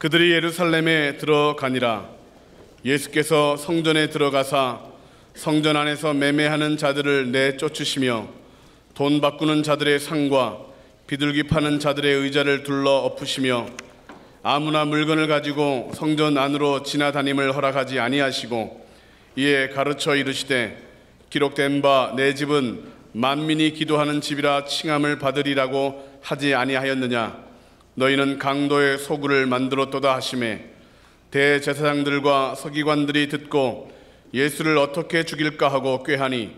그들이 예루살렘에 들어가니라. 예수께서 성전에 들어가사 성전 안에서 매매하는 자들을 내쫓으시며 돈 바꾸는 자들의 상과 비둘기 파는 자들의 의자를 둘러 엎으시며 아무나 물건을 가지고 성전 안으로 지나다님을 허락하지 아니하시고 이에 가르쳐 이르시되 기록된 바 내 집은 만민이 기도하는 집이라 칭함을 받으리라고 하지 아니하였느냐. 너희는 강도의 소굴을 만들었도다 하시매 대제사장들과 서기관들이 듣고 예수를 어떻게 죽일까 하고 꾀하니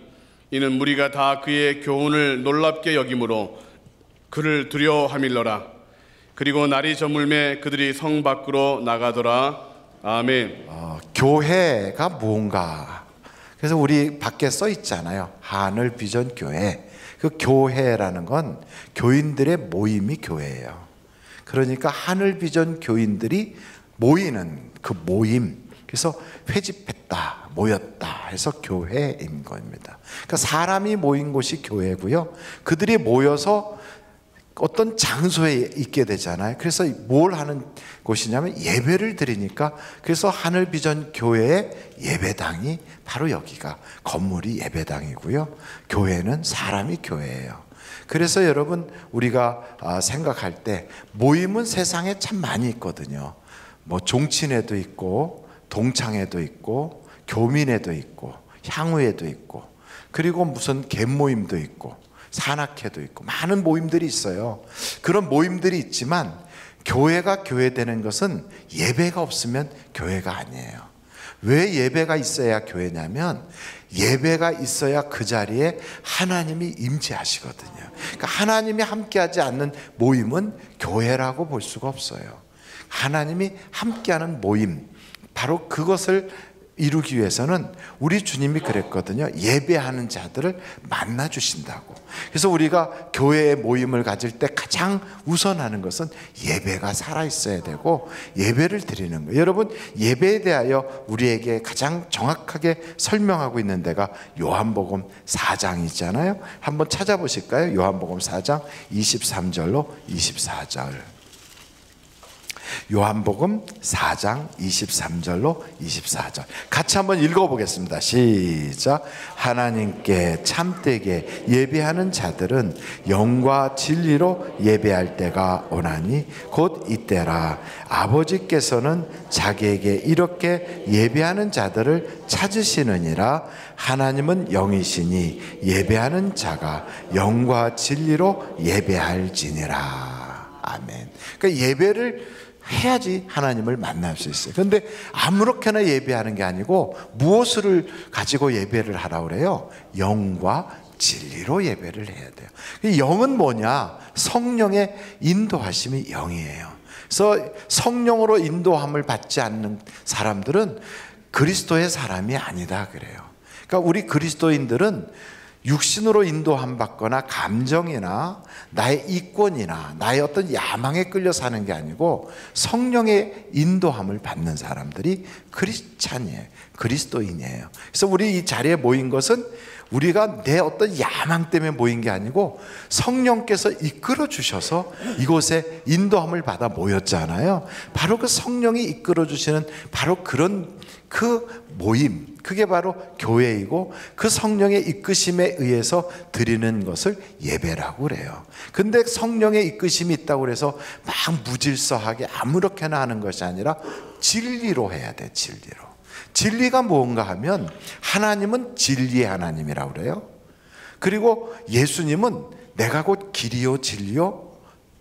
이는 무리가 다 그의 교훈을 놀랍게 여김으로 그를 두려워하밀러라. 그리고 날이 저물매 그들이 성 밖으로 나가더라. 아멘. 교회가 뭔가, 그래서 우리 밖에 써 있잖아요. 하늘 비전 교회. 그 교회라는 건 교인들의 모임이 교회예요. 그러니까 하늘 비전 교인들이 모이는 그 모임, 그래서 회집했다, 모였다 해서 교회인 겁니다. 그러니까 사람이 모인 곳이 교회고요. 그들이 모여서 어떤 장소에 있게 되잖아요. 그래서 뭘 하는 곳이냐면 예배를 드리니까, 그래서 하늘비전 교회의 예배당이 바로 여기가 건물이 예배당이고요. 교회는 사람이 교회예요. 그래서 여러분, 우리가 생각할 때 모임은 세상에 참 많이 있거든요. 뭐 종친회도 있고 동창회도 있고 교민회도 있고 향후회도 있고, 그리고 무슨 갯모임도 있고 산악회도 있고 많은 모임들이 있어요. 그런 모임들이 있지만 교회가 교회되는 것은 예배가 없으면 교회가 아니에요. 왜 예배가 있어야 교회냐면 예배가 있어야 그 자리에 하나님이 임재하시거든요. 그러니까 하나님이 함께하지 않는 모임은 교회라고 볼 수가 없어요. 하나님이 함께하는 모임, 바로 그것을 이루기 위해서는 우리 주님이 그랬거든요. 예배하는 자들을 만나 주신다고. 그래서 우리가 교회의 모임을 가질 때 가장 우선하는 것은 예배가 살아있어야 되고 예배를 드리는 거예요. 여러분, 예배에 대하여 우리에게 가장 정확하게 설명하고 있는 데가 요한복음 4장이잖아요. 한번 찾아보실까요? 요한복음 4장 23절로 24절. 요한복음 4장 23절로 24절 같이 한번 읽어보겠습니다. 시작. 하나님께 참되게 예배하는 자들은 영과 진리로 예배할 때가 오나니 곧 이때라. 아버지께서는 자기에게 이렇게 예배하는 자들을 찾으시느니라. 하나님은 영이시니 예배하는 자가 영과 진리로 예배할지니라. 아멘. 그러니까 예배를 해야지 하나님을 만날 수 있어요. 그런데 아무렇게나 예배하는 게 아니고 무엇을 가지고 예배를 하라고 그래요? 영과 진리로 예배를 해야 돼요. 영은 뭐냐? 성령의 인도하심이 영이에요. 그래서 성령으로 인도함을 받지 않는 사람들은 그리스도의 사람이 아니다 그래요. 그러니까 우리 그리스도인들은 육신으로 인도함 받거나 감정이나 나의 이권이나 나의 어떤 야망에 끌려 사는 게 아니고 성령의 인도함을 받는 사람들이 크리스찬이에요. 그리스도인이에요. 그래서 우리 이 자리에 모인 것은 우리가 내 어떤 야망 때문에 모인 게 아니고 성령께서 이끌어 주셔서 이곳에 인도함을 받아 모였잖아요. 바로 그 성령이 이끌어 주시는 바로 그런 그 모임, 그게 바로 교회이고 그 성령의 이끄심에 의해서 드리는 것을 예배라고 그래요. 근데 성령의 이끄심이 있다고 해서 막 무질서하게 아무렇게나 하는 것이 아니라 진리로 해야 돼. 진리로. 진리가 뭔가 하면 하나님은 진리의 하나님이라고 그래요. 그리고 예수님은 내가 곧 길이요 진리요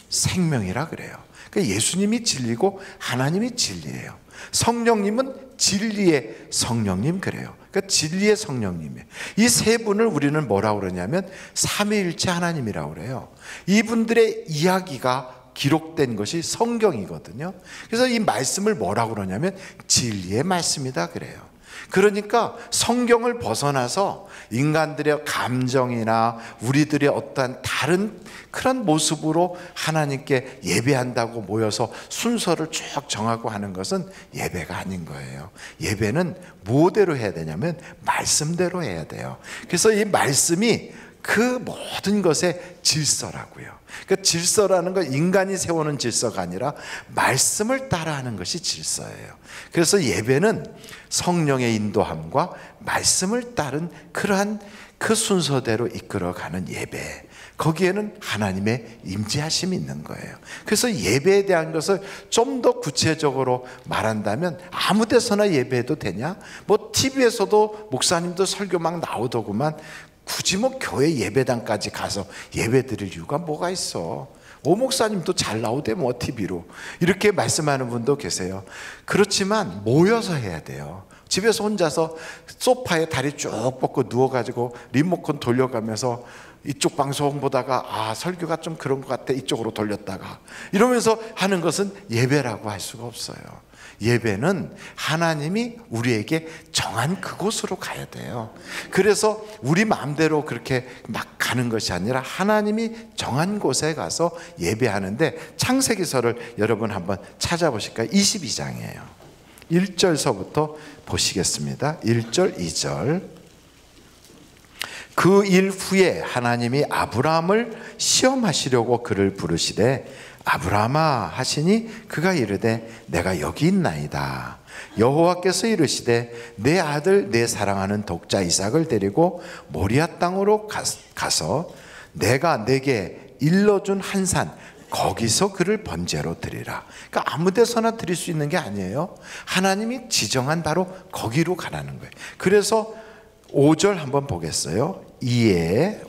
생명이라 그래요. 그러니까 예수님이 진리고 하나님이 진리예요. 성령님은 진리의 성령님 그래요. 그러니까 진리의 성령님이에요. 이 세 분을 우리는 뭐라고 그러냐면 삼위일체 하나님이라고 그래요. 이분들의 이야기가 기록된 것이 성경이거든요. 그래서 이 말씀을 뭐라고 그러냐면 진리의 말씀이다 그래요. 그러니까 성경을 벗어나서 인간들의 감정이나 우리들의 어떠한 다른 그런 모습으로 하나님께 예배한다고 모여서 순서를 쭉 정하고 하는 것은 예배가 아닌 거예요. 예배는 무엇대로 해야 되냐면 말씀대로 해야 돼요. 그래서 이 말씀이 그 모든 것의 질서라고요. 그러니까 질서라는 건 인간이 세우는 질서가 아니라 말씀을 따라하는 것이 질서예요. 그래서 예배는 성령의 인도함과 말씀을 따른 그러한 그 순서대로 이끌어가는 예배, 거기에는 하나님의 임재하심이 있는 거예요. 그래서 예배에 대한 것을 좀 더 구체적으로 말한다면 아무 데서나 예배해도 되냐? 뭐 TV에서도 목사님도 설교 막 나오더구만, 굳이 뭐 교회 예배당까지 가서 예배 드릴 이유가 뭐가 있어? 오 목사님도 잘 나오대 뭐 TV로, 이렇게 말씀하는 분도 계세요. 그렇지만 모여서 해야 돼요. 집에서 혼자서 소파에 다리 쭉 뻗고 누워가지고 리모컨 돌려가면서 이쪽 방송 보다가 설교가 좀 그런 것 같아 이쪽으로 돌렸다가 이러면서 하는 것은 예배라고 할 수가 없어요. 예배는 하나님이 우리에게 정한 그곳으로 가야 돼요. 그래서 우리 마음대로 그렇게 막 가는 것이 아니라 하나님이 정한 곳에 가서 예배하는데, 창세기서를 여러분 한번 찾아보실까요? 22장이에요 1절서부터 보시겠습니다. 1절 2절. 그 일 후에 하나님이 아브라함을 시험하시려고 그를 부르시되 아브라함아 하시니 그가 이르되 내가 여기 있나이다. 여호와께서 이르시되 내 아들 내 사랑하는 독자 이삭을 데리고 모리아 땅으로 가서 내가 내게 일러준 한 산 거기서 그를 번제로 드리라. 그러니까 아무 데서나 드릴 수 있는 게 아니에요. 하나님이 지정한 바로 거기로 가라는 거예요. 그래서 5절 한번 보겠어요. 이에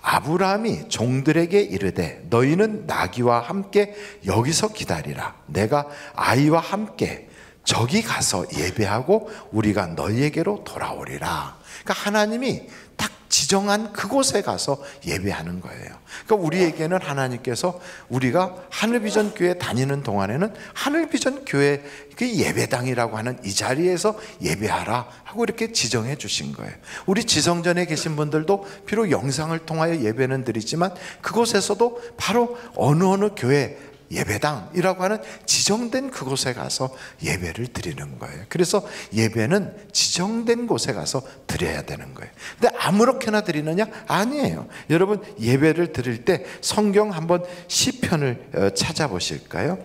아브라함이 종들에게 이르되 너희는 나귀와 함께 여기서 기다리라. 내가 아이와 함께 저기 가서 예배하고 우리가 너희에게로 돌아오리라. 그러니까 하나님이 딱 지정한 그곳에 가서 예배하는 거예요. 그러니까 우리에게는 하나님께서 우리가 하늘비전 교회 다니는 동안에는 하늘비전 교회 그 예배당이라고 하는 이 자리에서 예배하라 하고 이렇게 지정해 주신 거예요. 우리 지성전에 계신 분들도 비록 영상을 통하여 예배는 드리지만 그곳에서도 바로 어느 교회 예배당이라고 하는 지정된 그곳에 가서 예배를 드리는 거예요. 그래서 예배는 지정된 곳에 가서 드려야 되는 거예요. 근데 아무렇게나 드리느냐? 아니에요. 여러분 예배를 드릴 때 성경 한번 시편을 찾아보실까요?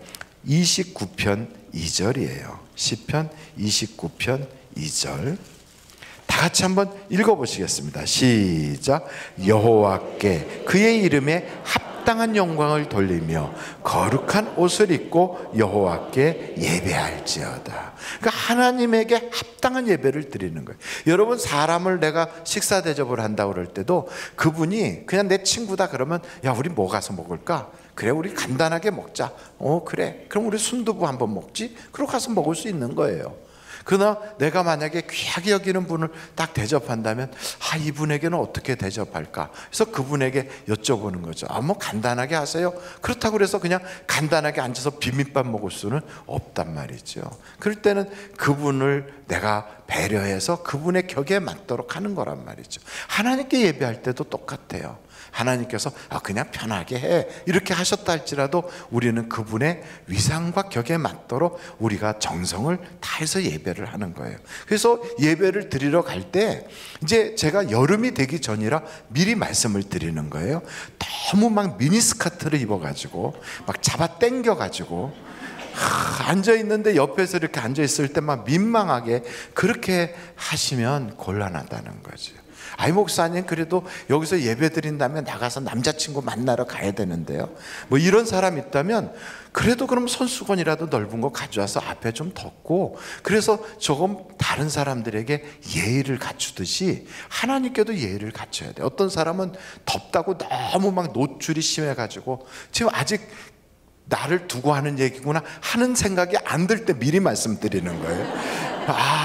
29편 2절이에요. 시편 29편 2절. 다 같이 한번 읽어보시겠습니다. 시작. 여호와께 그의 이름에 합당한 영광을 돌리며 거룩한 옷을 입고 여호와께 예배할지어다. 그러니까 하나님에게 합당한 예배를 드리는 거예요. 여러분 사람을 내가 식사 대접을 한다고 그럴 때도 그분이 그냥 내 친구다 그러면 야 우리 뭐 가서 먹을까? 그래 우리 간단하게 먹자. 그래 그럼 우리 순두부 한번 먹지? 그러고 가서 먹을 수 있는 거예요. 그러나 내가 만약에 귀하게 여기는 분을 딱 대접한다면 이분에게는 어떻게 대접할까? 그래서 그분에게 여쭤보는 거죠. 뭐 간단하게 하세요. 그렇다고 그래서 그냥 간단하게 앉아서 비빔밥 먹을 수는 없단 말이죠. 그럴 때는 그분을 내가 배려해서 그분의 격에 맞도록 하는 거란 말이죠. 하나님께 예배할 때도 똑같아요. 하나님께서 그냥 편하게 해 이렇게 하셨다 할지라도 우리는 그분의 위상과 격에 맞도록 우리가 정성을 다해서 예배를 하는 거예요. 그래서 예배를 드리러 갈 때 이제 제가 여름이 되기 전이라 미리 말씀을 드리는 거예요. 너무 막 미니스커트를 입어가지고 막 잡아 당겨가지고 앉아있는데 옆에서 이렇게 앉아있을 때 막 민망하게 그렇게 하시면 곤란하다는 거죠. 목사님 그래도 여기서 예배 드린다면 나가서 남자친구 만나러 가야 되는데요. 뭐 이런 사람 있다면 그래도 그럼 손수건이라도 넓은 거 가져와서 앞에 좀 덮고, 그래서 조금 다른 사람들에게 예의를 갖추듯이 하나님께도 예의를 갖춰야 돼요. 어떤 사람은 덥다고 너무 막 노출이 심해가지고 지금 아직 나를 두고 하는 얘기구나 하는 생각이 안 들 때 미리 말씀드리는 거예요.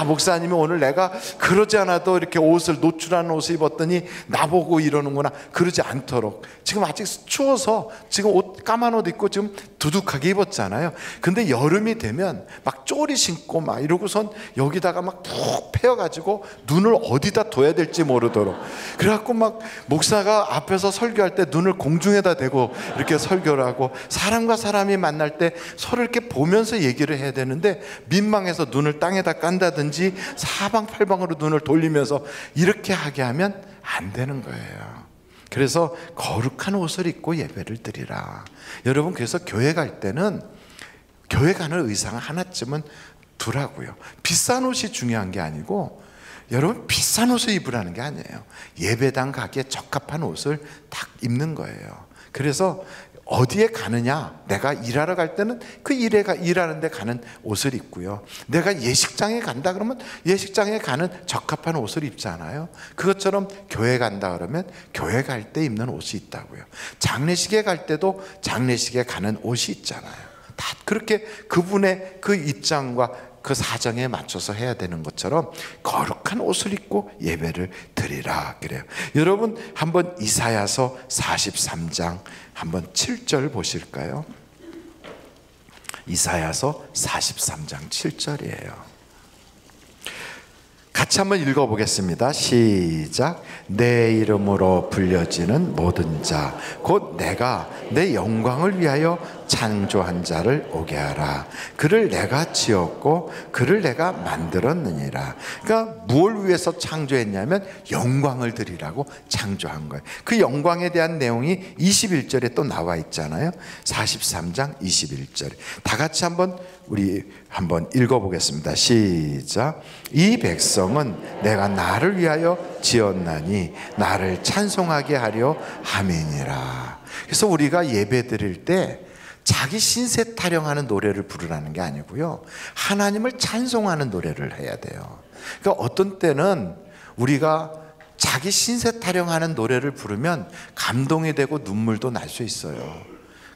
목사님이 오늘 내가 그러지 않아도 이렇게 옷을 노출하는 옷을 입었더니 나보고 이러는구나, 그러지 않도록. 지금 아직 추워서 지금 옷 까만 옷 입고 지금 두둑하게 입었잖아요. 근데 여름이 되면 막 쪼리 신고 막 이러고선 여기다가 막 푹 패여가지고 눈을 어디다 둬야 될지 모르도록, 그래갖고 막 목사가 앞에서 설교할 때 눈을 공중에다 대고 이렇게 설교를 하고, 사람과 사람이 만날 때 서로 이렇게 보면서 얘기를 해야 되는데 민망해서 눈을 땅에다 깐다든지 사방팔방으로 눈을 돌리면서 이렇게 하게 하면 안 되는 거예요. 그래서 거룩한 옷을 입고 예배를 드리라. 여러분, 그래서 교회 갈 때는 교회 가는 의상 하나쯤은 두라고요. 비싼 옷이 중요한 게 아니고, 여러분, 비싼 옷을 입으라는 게 아니에요. 예배당 가기에 적합한 옷을 딱 입는 거예요. 그래서 어디에 가느냐, 내가 일하러 갈 때는 그 일하는 데 가는 옷을 입고요, 내가 예식장에 간다 그러면 예식장에 가는 적합한 옷을 입잖아요. 그것처럼 교회 간다 그러면 교회 갈 때 입는 옷이 있다고요. 장례식에 갈 때도 장례식에 가는 옷이 있잖아요. 다 그렇게 그분의 그 입장과 그 사정에 맞춰서 해야 되는 것처럼 거룩한 옷을 입고 예배를 드리라 그래요. 여러분, 한번 이사야서 43장 한번 7절 보실까요? 이사야서 43장 7절이에요. 같이 한번 읽어보겠습니다. 시작. 내 이름으로 불려지는 모든 자, 곧 내가 내 영광을 위하여 창조한 자를 오게 하라. 그를 내가 지었고 그를 내가 만들었느니라. 그러니까 뭘 위해서 창조했냐면 영광을 드리라고 창조한 거예요. 그 영광에 대한 내용이 21절에 또 나와 있잖아요. 43장 21절. 다 같이 한번 우리 한번 읽어보겠습니다. 시작. 이 백성은 내가 나를 위하여 지었나니 나를 찬송하게 하려 함이니라. 그래서 우리가 예배 드릴 때 자기 신세 타령하는 노래를 부르라는 게 아니고요, 하나님을 찬송하는 노래를 해야 돼요. 그러니까 어떤 때는 우리가 자기 신세 타령하는 노래를 부르면 감동이 되고 눈물도 날 수 있어요.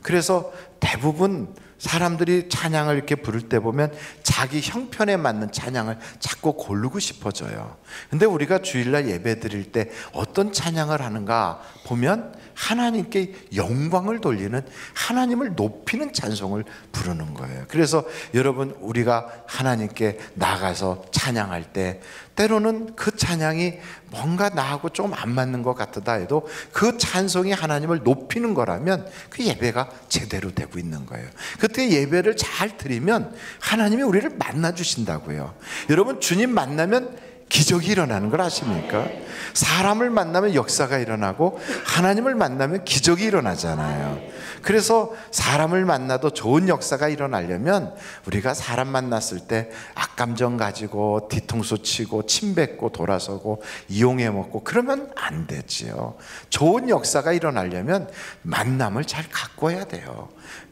그래서 대부분 사람들이 찬양을 이렇게 부를 때 보면 자기 형편에 맞는 찬양을 자꾸 고르고 싶어져요. 근데 우리가 주일날 예배 드릴 때 어떤 찬양을 하는가 보면 하나님께 영광을 돌리는, 하나님을 높이는 찬송을 부르는 거예요. 그래서 여러분, 우리가 하나님께 나가서 찬양할 때 때로는 그 찬양이 뭔가 나하고 좀 안 맞는 것 같다 해도 그 찬송이 하나님을 높이는 거라면 그 예배가 제대로 되고 있는 거예요. 그때 예배를 잘 드리면 하나님이 우리를 만나 주신다고요. 여러분, 주님 만나면 기적이 일어나는 걸 아십니까? 사람을 만나면 역사가 일어나고 하나님을 만나면 기적이 일어나잖아요. 그래서 사람을 만나도 좋은 역사가 일어나려면 우리가 사람 만났을 때 악감정 가지고 뒤통수 치고 침 뱉고 돌아서고 이용해 먹고 그러면 안 되지요. 좋은 역사가 일어나려면 만남을 잘 가꿔야 돼요.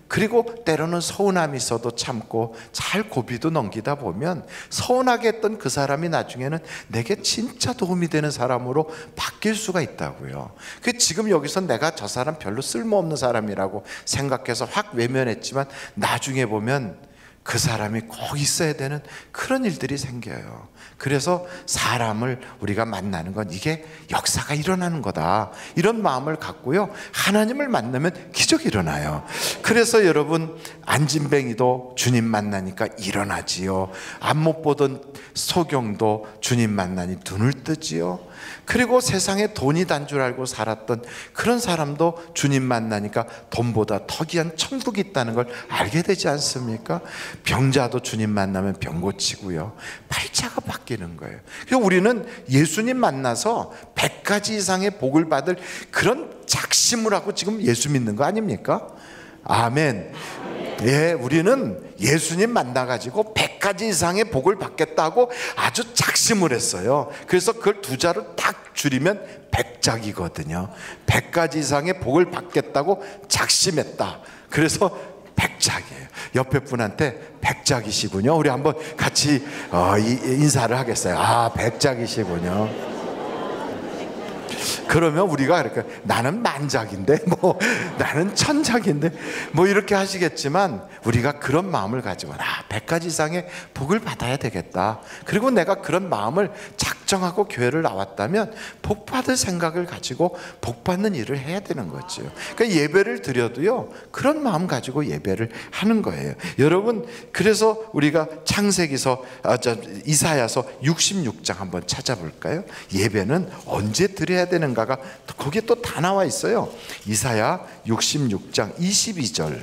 그리고 때로는 서운함이 있어도 참고 잘 고비도 넘기다 보면 서운하게 했던 그 사람이 나중에는 내게 진짜 도움이 되는 사람으로 바뀔 수가 있다고요. 지금 여기서 내가 저 사람 별로 쓸모없는 사람이라고 생각해서 확 외면했지만 나중에 보면 그 사람이 꼭 있어야 되는 그런 일들이 생겨요. 그래서 사람을 우리가 만나는 건 이게 역사가 일어나는 거다, 이런 마음을 갖고요, 하나님을 만나면 기적이 일어나요. 그래서 여러분, 안진뱅이도 주님 만나니까 일어나지요. 앞 못 보던 소경도 주님 만나니 눈을 뜨지요. 그리고 세상에 돈이 단 줄 알고 살았던 그런 사람도 주님 만나니까 돈보다 더 귀한 천국이 있다는 걸 알게 되지 않습니까? 병자도 주님 만나면 병 고치고요, 팔자가 바뀌는 거예요. 그래서 우리는 예수님 만나서 100가지 이상의 복을 받을 그런 작심을 하고 지금 예수 믿는 거 아닙니까? 아멘. 예, 우리는 예수님 만나가지고 100가지 이상의 복을 받겠다고 아주 작심을 했어요. 그래서 그걸 두 자로 딱 줄이면 100작이거든요. 100가지 이상의 복을 받겠다고 작심했다. 그래서 100작이에요. 옆에 분한테 100작이시군요. 우리 한번 같이 인사를 하겠어요. 아, 100작이시군요. 그러면 우리가 이렇게 나는 만작인데 뭐 나는 천작인데 뭐 이렇게 하시겠지만 우리가 그런 마음을 가지고 100가지 이상의 복을 받아야 되겠다. 그리고 내가 그런 마음을 작정하고 교회를 나왔다면 복 받을 생각을 가지고 복 받는 일을 해야 되는 거죠. 그러니까 예배를 드려도요, 그런 마음 가지고 예배를 하는 거예요. 여러분, 그래서 우리가 이사야서 66장 한번 찾아볼까요? 예배는 언제 드려야 되는가가 거기에 또 다 나와 있어요. 이사야 66장 22절.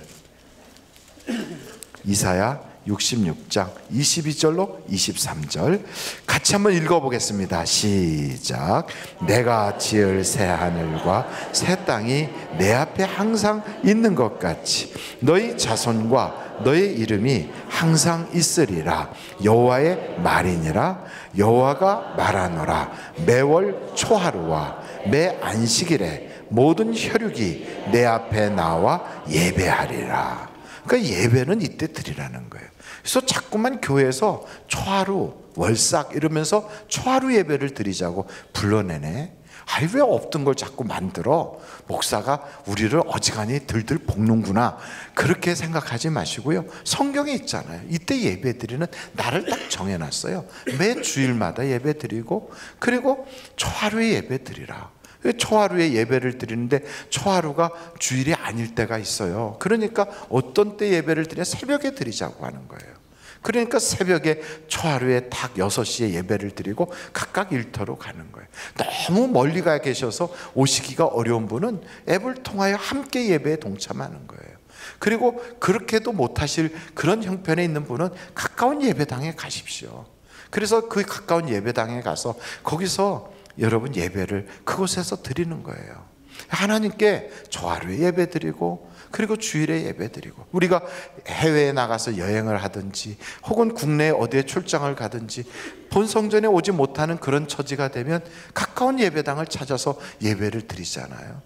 이사야 66장 22절로 23절 같이 한번 읽어보겠습니다. 시작. 내가 지을 새 하늘과 새 땅이 내 앞에 항상 있는 것 같이 너희 자손과 너희 이름이 항상 있으리라. 여호와의 말이니라. 여호와가 말하노라. 매월 초하루와 매 안식일에 모든 혈육이 내 앞에 나와 예배하리라. 그러니까 예배는 이때 드리라는 거예요. 그래서 자꾸만 교회에서 초하루, 월삭 이러면서 초하루 예배를 드리자고 불러내네. 아니 왜 없던 걸 자꾸 만들어? 목사가 우리를 어지간히 들들 볶는구나, 그렇게 생각하지 마시고요. 성경에 있잖아요. 이때 예배 드리는 날을 딱 정해놨어요. 매 주일마다 예배 드리고, 그리고 초하루에 예배 드리라. 초하루에 예배를 드리는데 초하루가 주일이 아닐 때가 있어요. 그러니까 어떤 때 예배를 드리냐? 새벽에 드리자고 하는 거예요. 그러니까 새벽에 초하루에 딱 6시에 예배를 드리고 각각 일터로 가는 거예요. 너무 멀리 가 계셔서 오시기가 어려운 분은 앱을 통하여 함께 예배에 동참하는 거예요. 그리고 그렇게도 못하실 그런 형편에 있는 분은 가까운 예배당에 가십시오. 그래서 그 가까운 예배당에 가서 거기서 여러분 예배를 그곳에서 드리는 거예요. 하나님께 초하루에 예배 드리고, 그리고 주일에 예배 드리고, 우리가 해외에 나가서 여행을 하든지 혹은 국내에 어디에 출장을 가든지 본 성전에 오지 못하는 그런 처지가 되면 가까운 예배당을 찾아서 예배를 드리잖아요.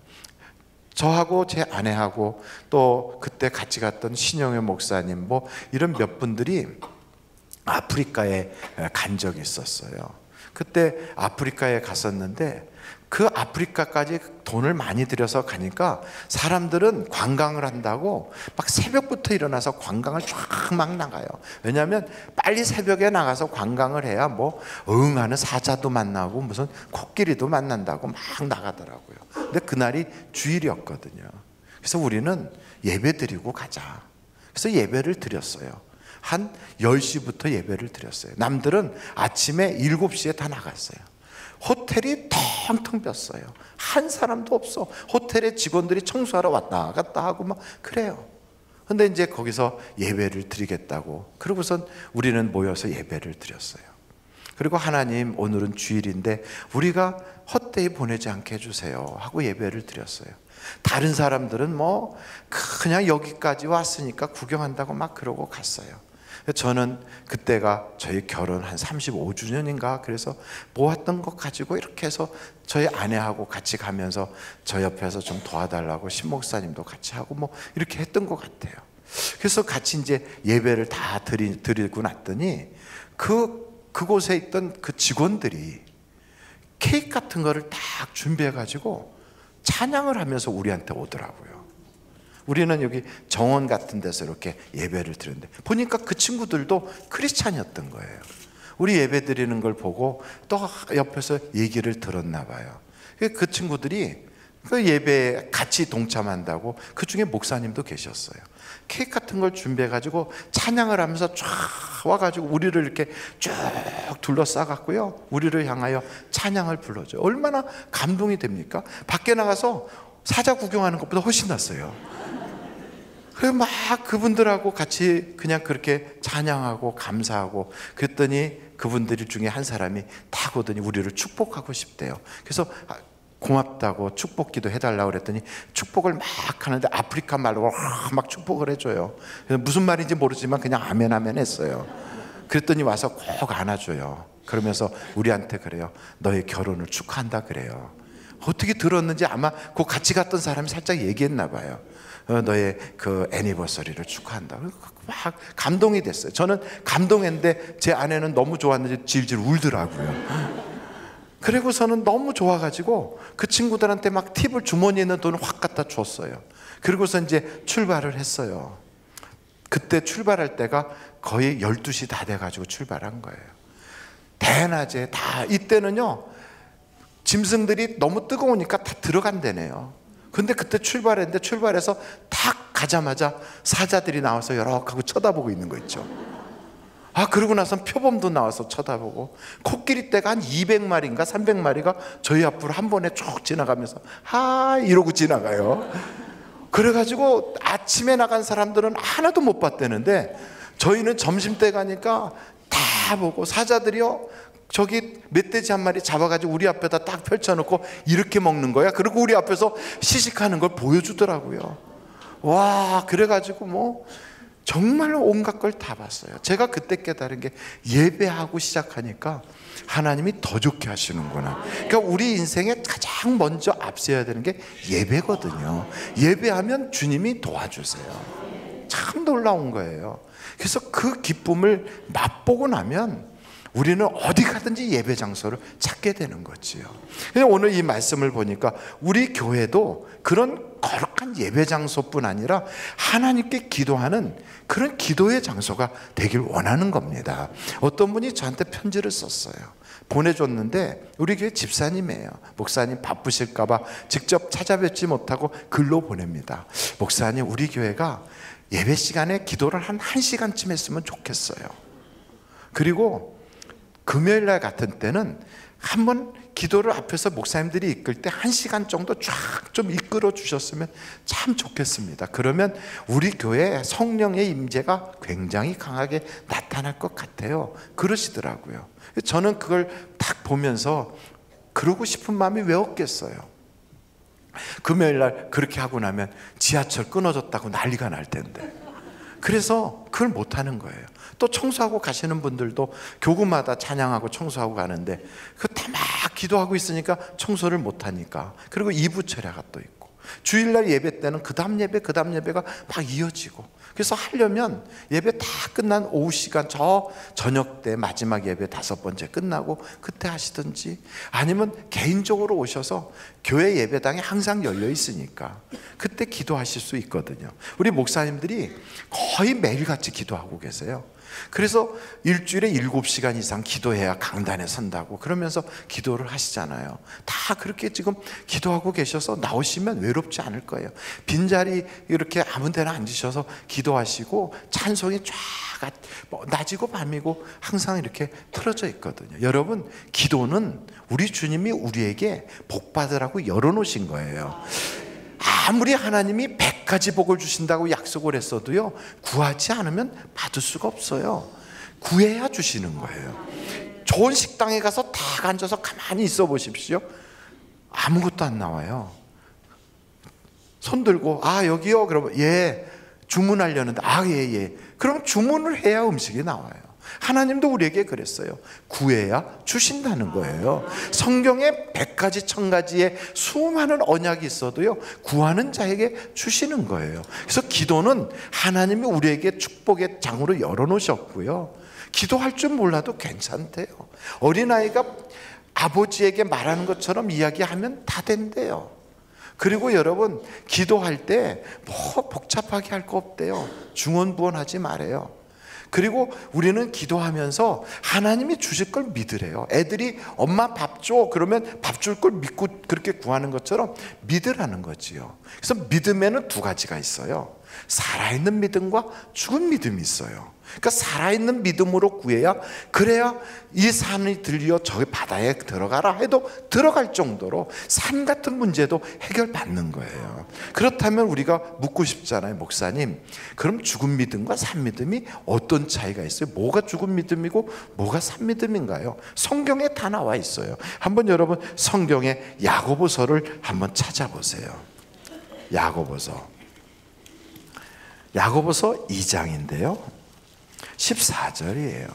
저하고 제 아내하고 또 그때 같이 갔던 신영회 목사님 뭐 이런 몇 분들이 아프리카에 간 적이 있었어요. 그때 아프리카에 갔었는데 그 아프리카까지 돈을 많이 들여서 가니까 사람들은 관광을 한다고 막 새벽부터 일어나서 관광을 쫙 막 나가요. 왜냐하면 빨리 새벽에 나가서 관광을 해야 뭐 응하는 사자도 만나고 무슨 코끼리도 만난다고 막 나가더라고요. 근데 그날이 주일이었거든요. 그래서 우리는 예배 드리고 가자. 그래서 예배를 드렸어요. 한 10시부터 예배를 드렸어요. 남들은 아침에 7시에 다 나갔어요. 호텔이 텅텅 비었어요. 한 사람도 없어. 호텔에 직원들이 청소하러 왔다 갔다 하고 막 그래요. 근데 이제 거기서 예배를 드리겠다고, 그러고선 우리는 모여서 예배를 드렸어요. 그리고 하나님, 오늘은 주일인데 우리가 헛되이 보내지 않게 해주세요 하고 예배를 드렸어요. 다른 사람들은 뭐 그냥 여기까지 왔으니까 구경한다고 막 그러고 갔어요. 저는 그때가 저희 결혼 한 35주년인가 그래서 모았던 것 가지고 이렇게 해서 저희 아내하고 같이 가면서 저 옆에서 좀 도와달라고 신목사님도 같이 하고 뭐 이렇게 했던 것 같아요. 그래서 같이 이제 예배를 다 드리고 났더니 그곳에 있던 그 직원들이 케이크 같은 거를 딱 준비해 가지고 찬양을 하면서 우리한테 오더라고요. 우리는 여기 정원 같은 데서 이렇게 예배를 드렸는데 보니까 그 친구들도 크리스찬이었던 거예요. 우리 예배 드리는 걸 보고 또 옆에서 얘기를 들었나 봐요. 그 친구들이 그 예배에 같이 동참한다고, 그 중에 목사님도 계셨어요. 케이크 같은 걸 준비해가지고 찬양을 하면서 쫙 와가지고 우리를 이렇게 쭉 둘러싸갖고요, 우리를 향하여 찬양을 불러줘요. 얼마나 감동이 됩니까? 밖에 나가서 사자 구경하는 것보다 훨씬 낫어요. 그래서 막 그분들하고 같이 그냥 그렇게 찬양하고 감사하고 그랬더니 그분들 중에 한 사람이 딱 오더니 우리를 축복하고 싶대요. 그래서 고맙다고 축복기도 해달라고 그랬더니 축복을 막 하는데 아프리카 말로 막 축복을 해줘요. 그래서 무슨 말인지 모르지만 그냥 아멘 아멘 했어요. 그랬더니 와서 꼭 안아줘요. 그러면서 우리한테 그래요. 너의 결혼을 축하한다 그래요. 어떻게 들었는지 아마 그 같이 갔던 사람이 살짝 얘기했나 봐요. 너의 그 애니버서리를 축하한다. 막 감동이 됐어요. 저는 감동했는데 제 아내는 너무 좋았는지 질질 울더라고요. 그리고서는 너무 좋아가지고 그 친구들한테 막 팁을, 주머니에 있는 돈을 확 갖다 줬어요. 그리고서 이제 출발을 했어요. 그때 출발할 때가 거의 12시 다 돼가지고 출발한 거예요. 대낮에 다, 이때는요 짐승들이 너무 뜨거우니까 다 들어간대네요. 근데 그때 출발했는데 출발해서 딱 가자마자 사자들이 나와서 여러 하고 쳐다보고 있는 거 있죠. 그러고 나선 표범도 나와서 쳐다보고, 코끼리 떼가 한 200마리인가 300마리가 저희 앞으로 한 번에 쭉 지나가면서 이러고 지나가요. 그래가지고 아침에 나간 사람들은 하나도 못 봤대는데 저희는 점심때 가니까 다 보고 사자들이요, 저기 멧돼지 한 마리 잡아가지고 우리 앞에다 딱 펼쳐놓고 이렇게 먹는 거야. 그리고 우리 앞에서 시식하는 걸 보여주더라고요. 와, 그래가지고 뭐 정말 온갖 걸 다 봤어요. 제가 그때 깨달은 게, 예배하고 시작하니까 하나님이 더 좋게 하시는구나. 그러니까 우리 인생에 가장 먼저 앞서야 되는 게 예배거든요. 예배하면 주님이 도와주세요. 참 놀라운 거예요. 그래서 그 기쁨을 맛보고 나면 우리는 어디 가든지 예배 장소를 찾게 되는 거지요. 오늘 이 말씀을 보니까 우리 교회도 그런 거룩한 예배 장소뿐 아니라 하나님께 기도하는 그런 기도의 장소가 되길 원하는 겁니다. 어떤 분이 저한테 편지를 썼어요. 보내줬는데 우리 교회 집사님이에요. 목사님 바쁘실까 봐 직접 찾아뵙지 못하고 글로 보냅니다. 목사님, 우리 교회가 예배 시간에 기도를 한 1시간쯤 했으면 좋겠어요. 그리고 금요일날 같은 때는 한번 기도를 앞에서 목사님들이 이끌 때 1시간 정도 쫙 좀 이끌어 주셨으면 참 좋겠습니다. 그러면 우리 교회에 성령의 임재가 굉장히 강하게 나타날 것 같아요. 그러시더라고요. 저는 그걸 딱 보면서 그러고 싶은 마음이 왜 없겠어요. 금요일날 그렇게 하고 나면 지하철 끊어졌다고 난리가 날 텐데, 그래서 그걸 못하는 거예요. 또 청소하고 가시는 분들도 교구마다 찬양하고 청소하고 가는데 그 다 막 기도하고 있으니까 청소를 못하니까. 그리고 2부 철야가 또 있고, 주일날 예배 때는 그 다음 예배가 막 이어지고. 그래서 하려면 예배 다 끝난 오후 시간, 저 저녁 때 마지막 예배 5번째 끝나고 그때 하시든지, 아니면 개인적으로 오셔서 교회 예배당이 항상 열려 있으니까 그때 기도하실 수 있거든요. 우리 목사님들이 거의 매일같이 기도하고 계세요. 그래서 일주일에 7시간 이상 기도해야 강단에 선다고 그러면서 기도를 하시잖아요. 다 그렇게 지금 기도하고 계셔서 나오시면 외롭지 않을 거예요. 빈자리 이렇게 아무 데나 앉으셔서 기도하시고 찬송이 쫙 낮이고 밤이고 항상 이렇게 틀어져 있거든요. 여러분, 기도는 우리 주님이 우리에게 복 받으라고 열어놓으신 거예요. 아무리 하나님이 100가지 복을 주신다고 약속을 했어도요, 구하지 않으면 받을 수가 없어요. 구해야 주시는 거예요. 좋은 식당에 가서 딱 앉아서 가만히 있어 보십시오. 아무것도 안 나와요. 손 들고 아 여기요 그러면 예 주문하려는데 아 예. 그럼 주문을 해야 음식이 나와요. 하나님도 우리에게 그랬어요. 구해야 주신다는 거예요. 성경에 100가지 1000가지의 수많은 언약이 있어도요, 구하는 자에게 주시는 거예요. 그래서 기도는 하나님이 우리에게 축복의 장으로 열어놓으셨고요, 기도할 줄 몰라도 괜찮대요. 어린아이가 아버지에게 말하는 것처럼 이야기하면 다 된대요. 그리고 여러분, 기도할 때 뭐 복잡하게 할 거 없대요. 중언부언하지 말아요. 그리고 우리는 기도하면서 하나님이 주실 걸 믿으래요. 애들이 엄마 밥 줘 그러면 밥 줄 걸 믿고 그렇게 구하는 것처럼 믿으라는 거지요. 그래서 믿음에는 2가지가 있어요. 살아있는 믿음과 죽은 믿음이 있어요. 그러니까 살아있는 믿음으로 구해야, 그래야 이 산이 들려 저기 바다에 들어가라 해도 들어갈 정도로 산 같은 문제도 해결받는 거예요. 그렇다면 우리가 묻고 싶잖아요. 목사님, 그럼 죽은 믿음과 산 믿음이 어떤 차이가 있어요? 뭐가 죽은 믿음이고 뭐가 산 믿음인가요? 성경에 다 나와 있어요. 한번 여러분 성경의 야고보서를 한번 찾아보세요. 야고보서 2장인데요 14절이에요.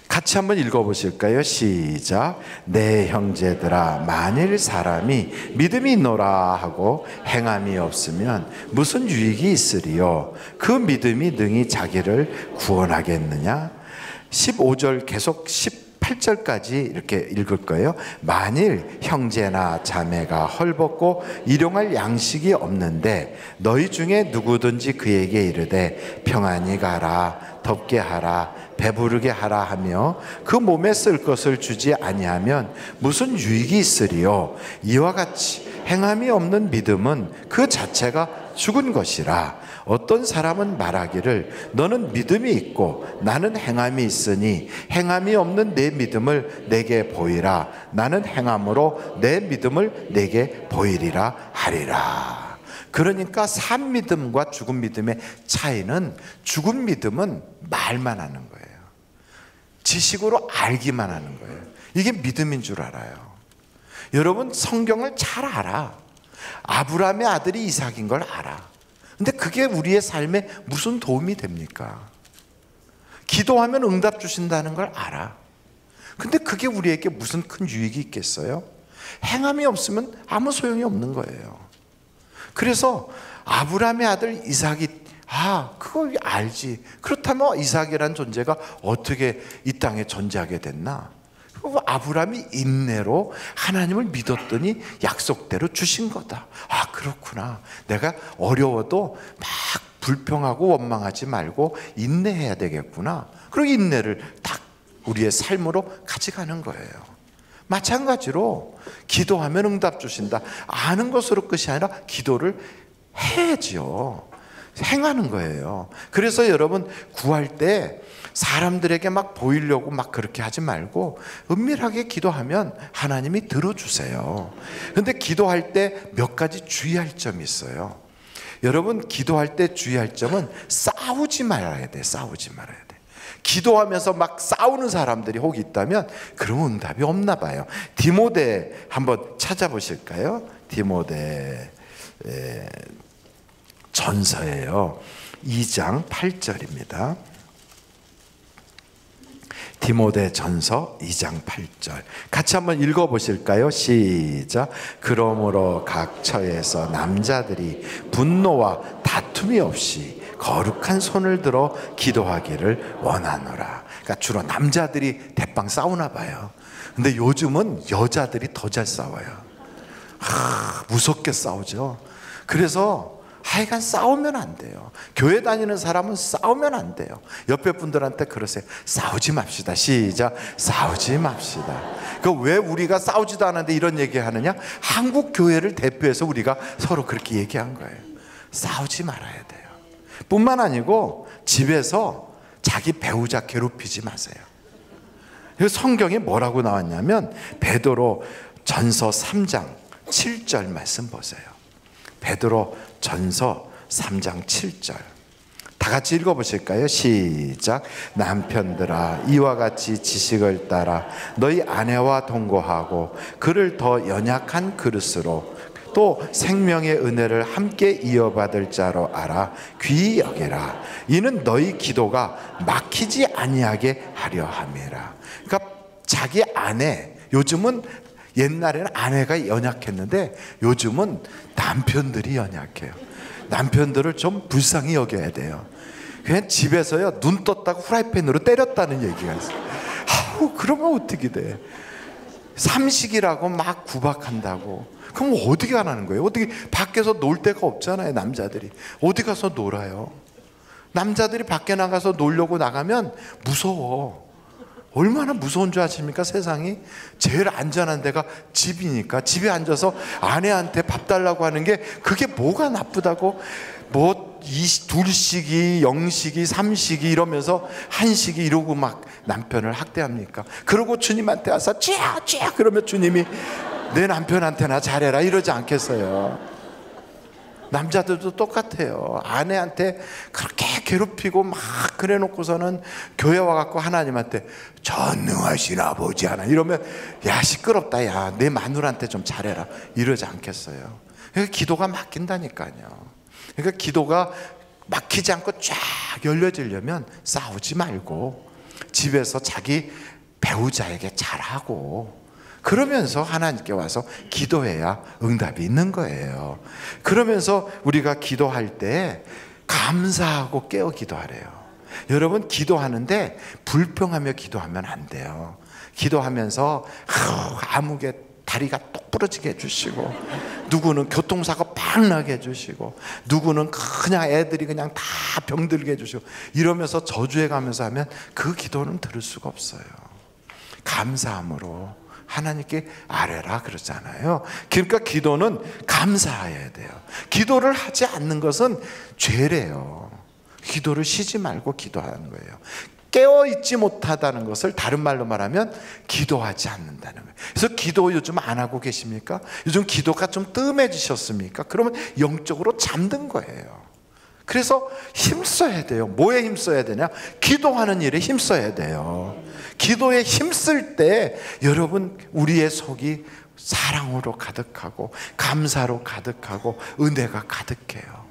같이 한번 읽어보실까요? 시작. 내 형제들아, 만일 사람이 믿음이 있노라 하고 행함이 없으면 무슨 유익이 있으리요? 그 믿음이 능히 자기를 구원하겠느냐? 15절 계속 18절까지 이렇게 읽을 거예요. 만일 형제나 자매가 헐벗고 일용할 양식이 없는데 너희 중에 누구든지 그에게 이르되 평안히 가라, 덥게 하라, 배부르게 하라 하며 그 몸에 쓸 것을 주지 아니하면 무슨 유익이 있으리요? 이와 같이 행함이 없는 믿음은 그 자체가 죽은 것이라. 어떤 사람은 말하기를 너는 믿음이 있고 나는 행함이 있으니 행함이 없는 내 믿음을 내게 보이라. 나는 행함으로 내 믿음을 내게 보이리라 하리라. 그러니까 산 믿음과 죽은 믿음의 차이는, 죽은 믿음은 말만 하는 거예요. 지식으로 알기만 하는 거예요. 이게 믿음인 줄 알아요. 여러분, 성경을 잘 알아. 아브라함의 아들이 이삭인 걸 알아. 근데 그게 우리의 삶에 무슨 도움이 됩니까? 기도하면 응답 주신다는 걸 알아. 근데 그게 우리에게 무슨 큰 유익이 있겠어요? 행함이 없으면 아무 소용이 없는 거예요. 그래서 아브라함의 아들 이삭이, 그거 알지. 그렇다면 이삭이란 존재가 어떻게 이 땅에 존재하게 됐나? 아브라함이 인내로 하나님을 믿었더니 약속대로 주신 거다. 그렇구나. 내가 어려워도 막 불평하고 원망하지 말고 인내해야 되겠구나. 그리고 인내를 딱 우리의 삶으로 가져가는 거예요. 마찬가지로 기도하면 응답 주신다. 아는 것으로 끝이 아니라 기도를 해야지요. 행하는 거예요. 그래서 여러분, 구할 때 사람들에게 막 보이려고 막 그렇게 하지 말고 은밀하게 기도하면 하나님이 들어주세요. 근데 기도할 때 몇 가지 주의할 점이 있어요. 여러분, 기도할 때 주의할 점은 싸우지 말아야 돼. 싸우지 말아야 돼. 기도하면서 막 싸우는 사람들이 혹 있다면 그러면 응답이 없나 봐요. 디모데 한번 찾아보실까요? 디모데 전서예요. 2장 8절입니다. 디모데 전서 2장 8절 같이 한번 읽어보실까요? 시작. 그러므로 각 처에서 남자들이 분노와 다툼이 없이 거룩한 손을 들어 기도하기를 원하노라. 그러니까 주로 남자들이 대빵 싸우나 봐요. 근데 요즘은 여자들이 더 잘 싸워요. 무섭게 싸우죠. 그래서 하여간 싸우면 안 돼요. 교회 다니는 사람은 싸우면 안 돼요. 옆에 분들한테 그러세요. 싸우지 맙시다. 시작. 싸우지 맙시다. 왜 우리가 싸우지도 않았는데 이런 얘기 하느냐? 한국 교회를 대표해서 우리가 서로 그렇게 얘기한 거예요. 싸우지 말아야 돼요. 뿐만 아니고 집에서 자기 배우자 괴롭히지 마세요. 성경에 뭐라고 나왔냐면 베드로 전서 3장 7절 말씀 보세요. 베드로 전서 3장 7절 다 같이 읽어보실까요? 시작. 남편들아, 이와 같이 지식을 따라 너희 아내와 동거하고 그를 더 연약한 그릇으로 또 생명의 은혜를 함께 이어받을 자로 알아 귀히 여기라. 이는 너희 기도가 막히지 아니하게 하려 함이라. 그러니까 자기 아내, 요즘은 옛날에는 아내가 연약했는데 요즘은 남편들이 연약해요. 남편들을 좀 불쌍히 여겨야 돼요. 그냥 집에서요, 눈 떴다고 후라이팬으로 때렸다는 얘기가 있어요. 그러면 어떻게 돼? 삼식이라고 막 구박한다고. 그럼 어떻게 하라는 거예요? 어떻게, 밖에서 놀 데가 없잖아요. 남자들이 어디 가서 놀아요? 남자들이 밖에 나가서 놀려고 나가면 무서워. 얼마나 무서운 줄 아십니까? 세상이 제일 안전한 데가 집이니까. 집에 앉아서 아내한테 밥 달라고 하는 게 그게 뭐가 나쁘다고, 뭐 둘식이, 영식이, 삼식이 이러면서 한식이 이러고 막 남편을 학대합니까? 그러고 주님한테 와서 쥐야 그러면 주님이 내 남편한테나 잘해라 이러지 않겠어요? 남자들도 똑같아요. 아내한테 그렇게 괴롭히고 막 그래 놓고서는 교회 와갖고 하나님한테 전능하신 아버지 하나 이러면 야 시끄럽다, 야 내 마누라한테 좀 잘해라 이러지 않겠어요? 그러니까 기도가 막힌다니까요. 그러니까 기도가 막히지 않고 쫙 열려지려면 싸우지 말고 집에서 자기 배우자에게 잘하고 그러면서 하나님께 와서 기도해야 응답이 있는 거예요. 그러면서 우리가 기도할 때 감사하고 깨어 기도하래요. 여러분, 기도하는데 불평하며 기도하면 안 돼요. 기도하면서 아무개 다리가 똑 부러지게 해주시고, 누구는 교통사고 팍 나게 해주시고, 누구는 그냥 애들이 그냥 다 병들게 해주시고, 이러면서 저주해 가면서 하면 그 기도는 들을 수가 없어요. 감사함으로 하나님께 아뢰라 그러잖아요. 그러니까 기도는 감사해야 돼요. 기도를 하지 않는 것은 죄래요. 기도를 쉬지 말고 기도하는 거예요. 깨어 있지 못하다는 것을 다른 말로 말하면 기도하지 않는다는 거예요. 그래서 기도 요즘 안 하고 계십니까? 요즘 기도가 좀 뜸해지셨습니까? 그러면 영적으로 잠든 거예요. 그래서 힘써야 돼요. 뭐에 힘써야 되냐? 기도하는 일에 힘써야 돼요. 기도에 힘쓸 때 여러분 우리의 속이 사랑으로 가득하고 감사로 가득하고 은혜가 가득해요.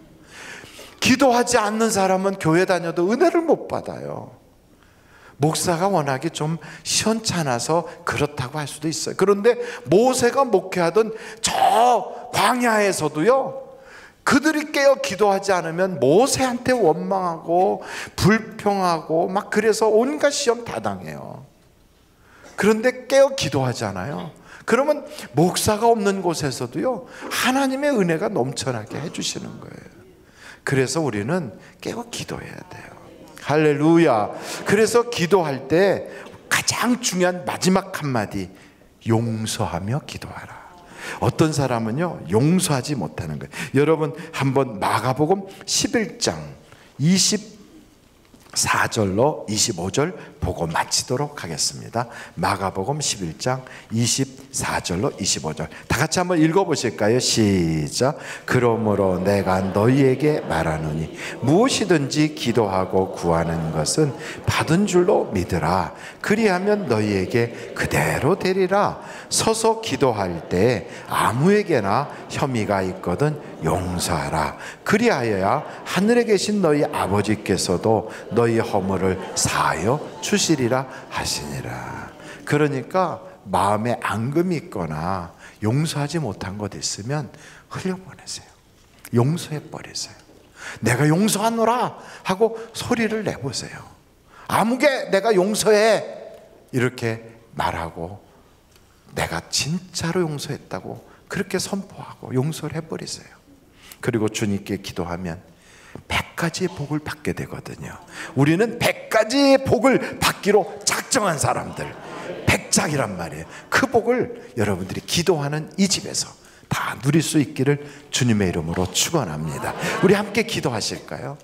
기도하지 않는 사람은 교회 다녀도 은혜를 못 받아요. 목사가 워낙에 좀 시원찮아서 그렇다고 할 수도 있어요. 그런데 모세가 목회하던 저 광야에서도요, 그들이 깨어 기도하지 않으면 모세한테 원망하고 불평하고 막 그래서 온갖 시험 다 당해요. 그런데 깨어 기도하잖아요. 그러면 목사가 없는 곳에서도요, 하나님의 은혜가 넘쳐나게 해주시는 거예요. 그래서 우리는 깨어 기도해야 돼요. 할렐루야. 그래서 기도할 때 가장 중요한 마지막 한마디, 용서하며 기도하라. 어떤 사람은요, 용서하지 못하는 거예요. 여러분 한번 마가복음 11장 24절로 25절 보고 마치도록 하겠습니다. 마가복음 11장 24절로 25절 다 같이 한번 읽어보실까요? 시작. 그러므로 내가 너희에게 말하노니 무엇이든지 기도하고 구하는 것은 받은 줄로 믿으라. 그리하면 너희에게 그대로 되리라. 서서 기도할 때 아무에게나 혐의가 있거든 용서하라. 그리하여야 하늘에 계신 너희 아버지께서도 너희 허물을 사하여 주시리라 하시니라. 그러니까 마음에 앙금이 있거나 용서하지 못한 것 있으면 흘려보내세요. 용서해 버리세요. 내가 용서하노라 하고 소리를 내보세요. 아무개 내가 용서해 이렇게 말하고 내가 진짜로 용서했다고 그렇게 선포하고 용서를 해버리세요. 그리고 주님께 기도하면 100가지의 복을 받게 되거든요. 우리는 100가지의 복을 받기로 작정한 사람들, 백작이란 말이에요. 그 복을 여러분들이 기도하는 이 집에서 다 누릴 수 있기를 주님의 이름으로 축원합니다. 우리 함께 기도하실까요?